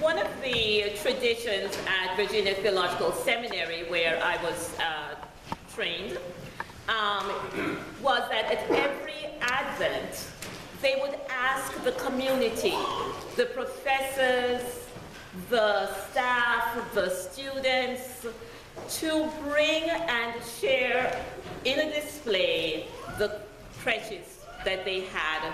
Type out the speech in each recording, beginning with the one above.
One of the traditions at Virginia Theological Seminary, where I was trained, was that at every Advent, they would ask the community, the professors, the staff, the students, to bring and share in a display the treasures that they had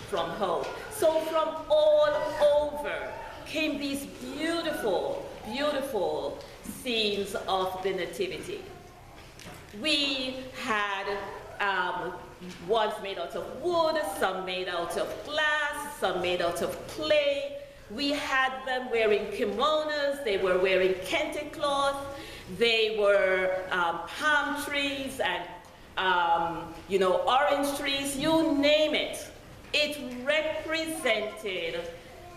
from home. So from all over came these beautiful, beautiful scenes of the Nativity. We had ones made out of wood, some made out of glass, some made out of clay. We had them wearing kimonos, they were wearing kente cloth, they were palm trees and orange trees, you name it. It represented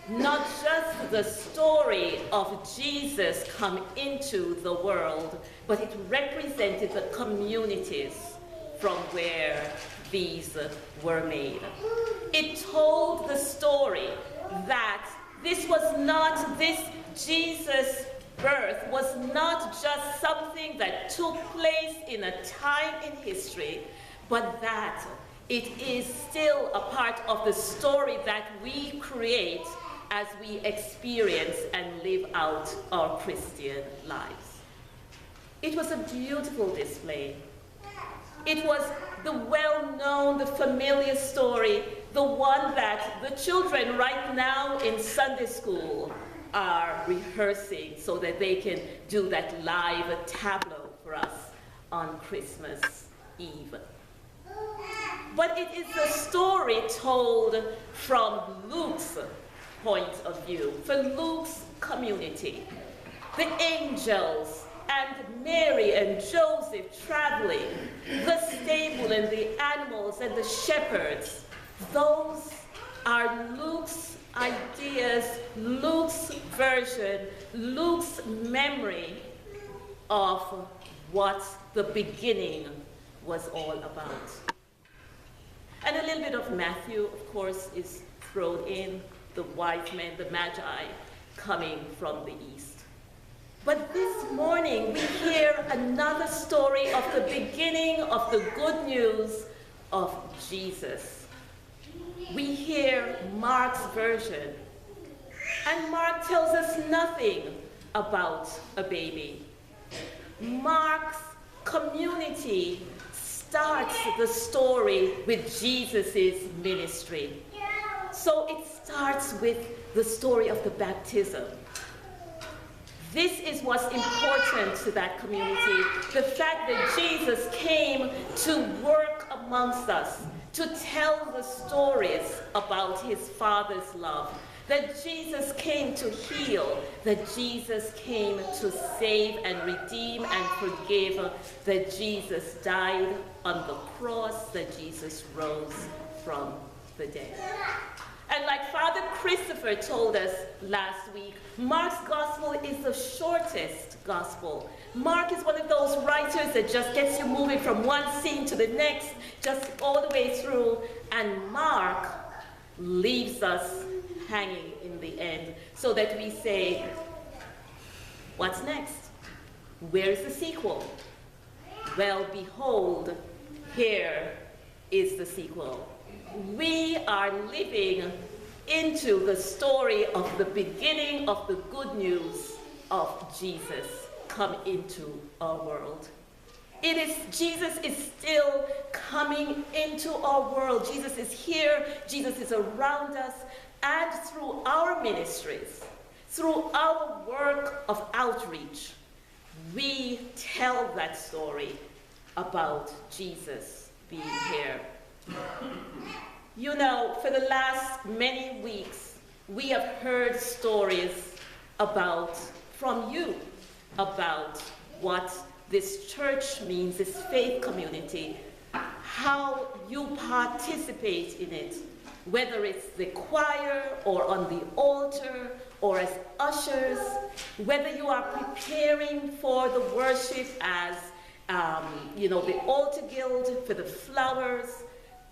not just the story of Jesus come into the world, but it represented the communities from where these were made. It told the story that this Jesus' birth was not just something that took place in a time in history, but that it is still a part of the story that we create as we experience and live out our Christian lives. It was a beautiful display. It was the well-known, the familiar story, the one that the children right now in Sunday school are rehearsing so that they can do that live tableau for us on Christmas Eve. But it is a story told from Luke's point of view, for Luke's community. The angels and Mary and Joseph traveling, the stable and the animals and the shepherds, those are Luke's ideas, Luke's version, Luke's memory of what the beginning was all about. And a little bit of Matthew, of course, is thrown in, the wise men, the magi, coming from the east. But this morning, we hear another story of the beginning of the good news of Jesus. We hear Mark's version, and Mark tells us nothing about a baby. Mark's community starts the story with Jesus' ministry. So it starts with the story of the baptism. This is what's important to that community, the fact that Jesus came to work amongst us, to tell the stories about his Father's love, that Jesus came to heal, that Jesus came to save and redeem and forgive, that Jesus died on the cross, that Jesus rose from the dead. And like Father Christopher told us last week, Mark's gospel is the shortest gospel. Mark is one of those writers that just gets you moving from one scene to the next, just all the way through. And Mark leaves us hanging in the end so that we say, what's next? Where is the sequel? Well, behold, here is the sequel. We are living into the story of the beginning of the good news of Jesus come into our world. Jesus is still coming into our world. Jesus is here, Jesus is around us, and through our ministries, through our work of outreach, we tell that story about Jesus being here. You know, for the last many weeks, we have heard stories from you about what this church means, this faith community, how you participate in it, whether it's the choir or on the altar or as ushers, whether you are preparing for the worship as, the altar guild for the flowers,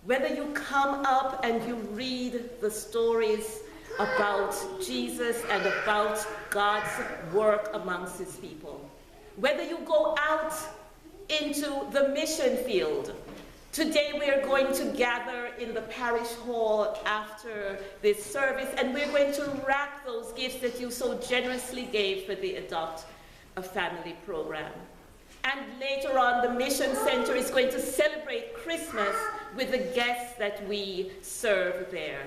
whether you come up and you read the stories about Jesus and about God's work amongst his people. Whether you go out into the mission field, today we are going to gather in the parish hall after this service, and we're going to wrap those gifts that you so generously gave for the Adopt a Family program. And later on, the Mission Center is going to celebrate Christmas with the guests that we serve there.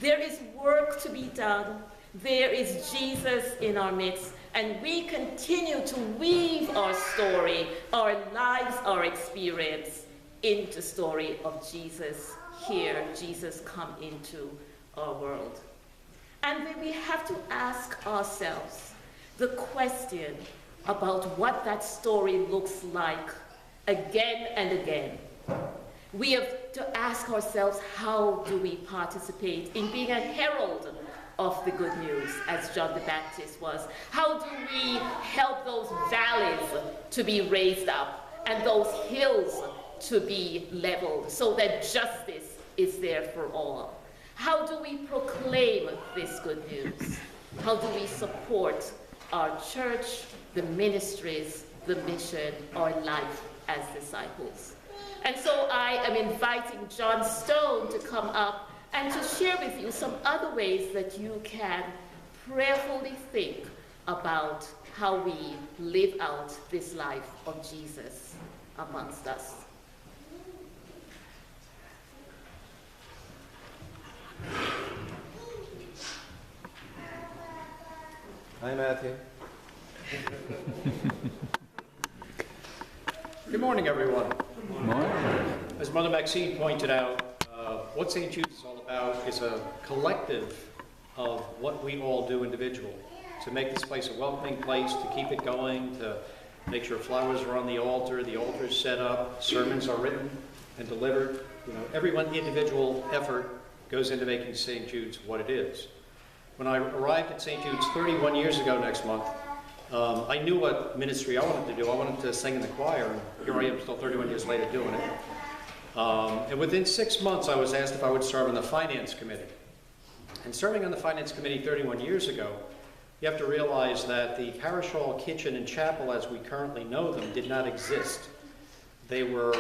There is work to be done. There is Jesus in our midst, and we continue to weave our story, our lives, our experience into the story of Jesus here, Jesus come into our world. And then we have to ask ourselves the question about what that story looks like again and again. We have to ask ourselves, how do we participate in being a herald of the good news, as John the Baptist was? How do we help those valleys to be raised up and those hills to be leveled so that justice is there for all? How do we proclaim this good news? How do we support our church, the ministries, the mission, our life as disciples? And so I am inviting John Stone to come up and to share with you some other ways that you can prayerfully think about how we live out this life of Jesus amongst us. Hi, Matthew. Good morning, everyone. Good morning. As Mother Maxine pointed out, what St. Jude is all about is a collective of what we all do individually to make this place a welcoming place, to keep it going, to make sure flowers are on the altar is set up, sermons are written and delivered. You know, everyone individual effort goes into making St. Jude's what it is. When I arrived at St. Jude's 31 years ago next month, I knew what ministry I wanted to do. I wanted to sing in the choir, and here I am still 31 years later doing it. And within 6 months, I was asked if I would serve on the finance committee. And serving on the finance committee 31 years ago, you have to realize that the parish hall, kitchen, and chapel as we currently know them did not exist. They were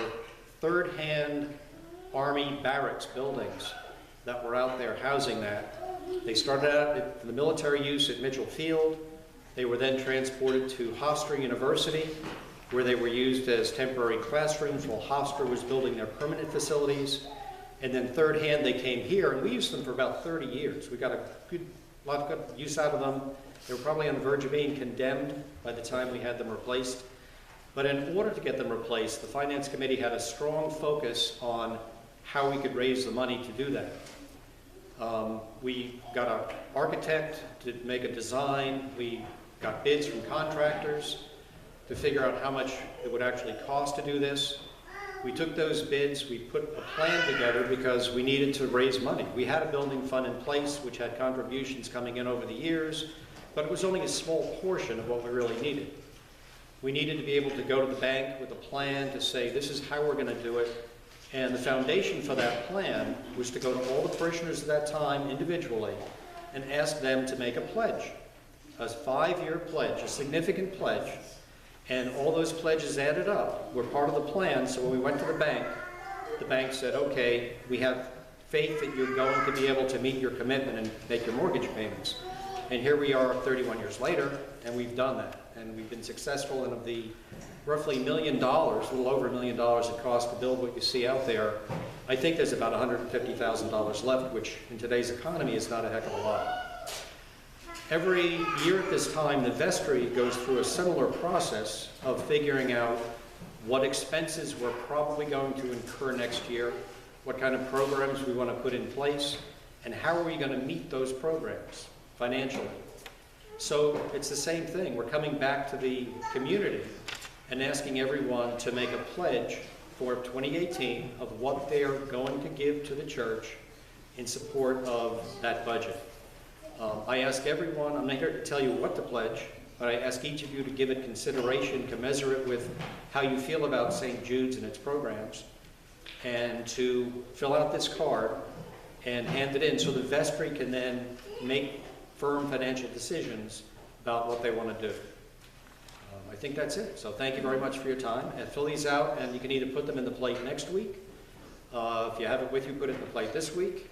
third-hand Army barracks buildings that were out there housing that. They started out for the military use at Mitchell Field. They were then transported to Hofstra University, where they were used as temporary classrooms while Hofstra was building their permanent facilities. And then third hand, they came here, and we used them for about 30 years. We got a lot of good use out of them. They were probably on the verge of being condemned by the time we had them replaced. But in order to get them replaced, the Finance Committee had a strong focus on how we could raise the money to do that. We got an architect to make a design. We got bids from contractors to figure out how much it would actually cost to do this. We took those bids, we put a plan together because we needed to raise money. We had a building fund in place which had contributions coming in over the years, but it was only a small portion of what we really needed. We needed to be able to go to the bank with a plan to say, this is how we're going to do it. And the foundation for that plan was to go to all the parishioners at that time individually and ask them to make a pledge, a 5-year pledge, a significant pledge. And all those pledges added up were part of the plan. So when we went to the bank said, okay, we have faith that you're going to be able to meet your commitment and make your mortgage payments. And here we are 31 years later, and we've done that. And we've been successful. And of the roughly $1 million, a little over $1 million it cost to build what you see out there, I think there's about $150,000 left, which in today's economy is not a heck of a lot. Every year at this time, the vestry goes through a similar process of figuring out what expenses we're probably going to incur next year, what kind of programs we want to put in place, and how are we going to meet those programs financially. So it's the same thing. We're coming back to the community and asking everyone to make a pledge for 2018 of what they're going to give to the church in support of that budget. I ask everyone, I'm not here to tell you what to pledge, but I ask each of you to give it consideration, commensurate with how you feel about St. Jude's and its programs, and to fill out this card and hand it in so the vestry can then make firm financial decisions about what they want to do. I think that's it. So thank you very much for your time. And fill these out, and you can either put them in the plate next week. If you have it with you, put it in the plate this week.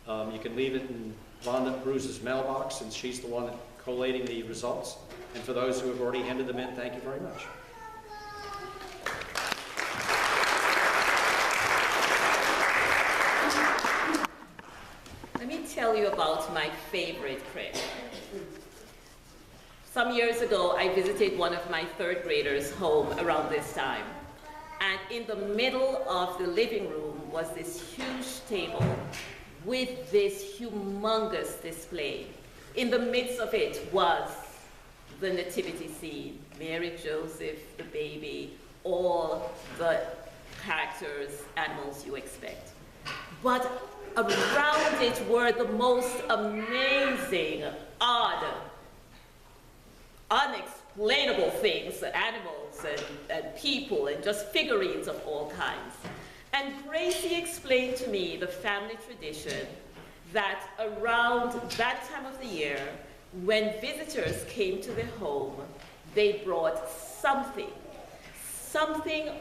You can leave it in Rhonda Bruce's mailbox, since she's the one collating the results. And for those who have already handed them in, thank you very much. Let me tell you about my favorite crib. Some years ago, I visited one of my third graders' home around this time. And in the middle of the living room was this huge table with this humongous display. In the midst of it was the nativity scene, Mary, Joseph, the baby, all the characters, animals you expect. But around it were the most amazing, odd, unexplainable things, animals and people and just figurines of all kinds. And Gracie explained to me the family tradition that around that time of the year, when visitors came to their home, they brought something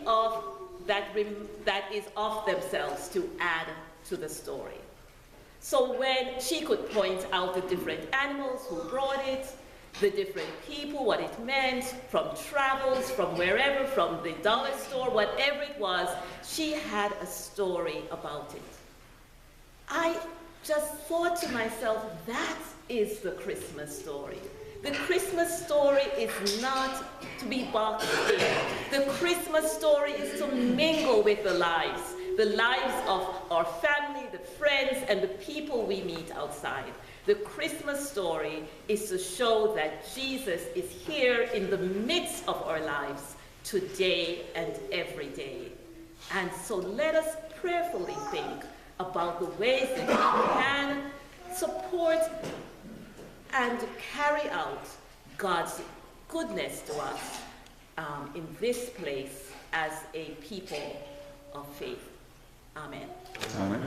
of that is of themselves to add to the story. So when she could point out the different animals who brought it, the different people, what it meant, from travels, from wherever, from the dollar store, whatever it was, she had a story about it. I just thought to myself, that is the Christmas story. The Christmas story is not to be boxed in. The Christmas story is to mingle with the lives of our family, the friends, and the people we meet outside. The Christmas story is to show that Jesus is here in the midst of our lives today and every day. And so let us prayerfully think about the ways that we can support and carry out God's goodness to us in this place as a people of faith. Amen. Amen.